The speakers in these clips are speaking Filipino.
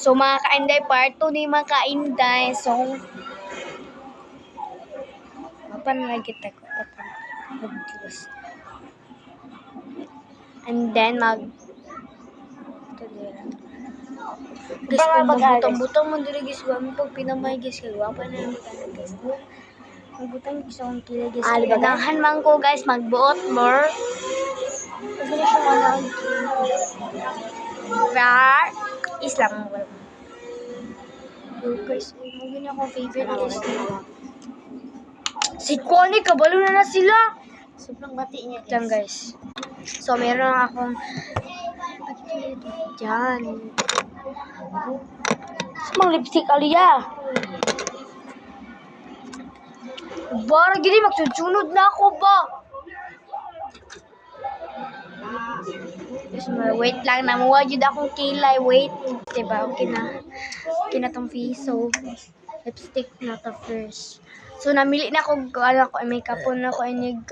So mga kainday, part 2 ni mga kainday. So, mapanagita ko. And then, guys, kung magbutang-butang man diri guys, wala pag pinamay guys, kaya wapa na lang guys. Magbutang guys akong kila guys. Ganahan man ko guys, magbuot more. Kasi na siya manaan. Islam mo wala. Guys, magiging akong favorite guys. Si Connie, kabalo na sila. Sobrang bati niya Lang guys. So, meron akong dyan. Semang lipstick Alia. Bara gini, magsusunod na ako ba? Wait lang, namuha yun akong kilay. Wait. Diba? Okay na tong piso. Lipstick na to first. So, namili na ako, makeup po na ako inig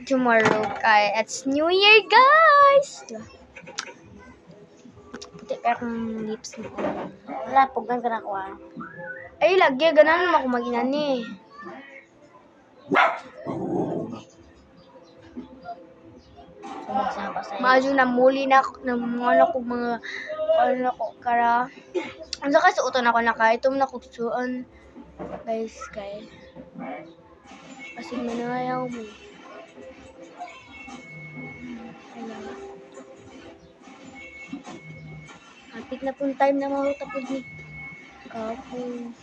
tomorrow. Kaya, it's New Year, guys! Puti pa akong lips na. Wala, pugnan ka na ko Ay, lagi, ganan naman ako mag-inan eh. Maadyo na muli na ako mga kara. Ang saka suotan ako na ka. Itong nakuksuan. Guys, kay. Kasi manayaw mo. Hapit na pong time na mahutapod ni Kapon.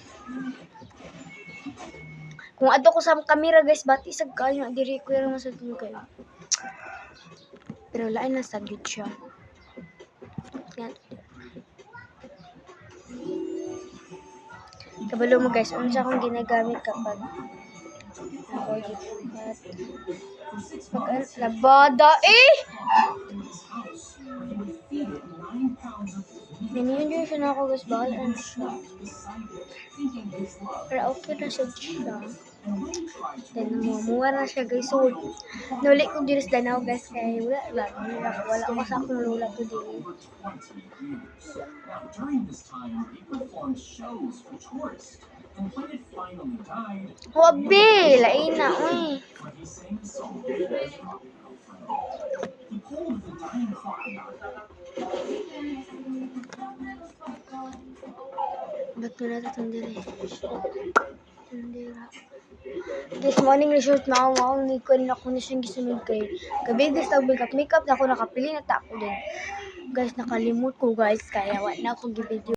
Kung ato ko sa kamera guys, bati sa kayo. Diri ko yung masad mo kayo. Pero lain na saglit siya. Yan. Kabalo mo guys, ano siya akong ginagamit kapag ako gipat. Pag labada eh! Naniyun siya na ako guys, bakal ano siya. Pero okay na siya. Then namumuha na siya guys. So, nuli ko dito sa Danao guys, kaya wala ko sa akong lola today. During this time, he performed shows for tourists. And when it finally died, Wabi! Lain na, uy. when he sang a song he pulled the dying clock. Ba't mo natin tundiri? Tundira. This morning result na ako, hindi ko rin ako na siyang gisunod kay. Gabi guys, makeup na ako nakapili na tako din. Guys, nakalimut ko guys, kaya wala na ako gibidyo.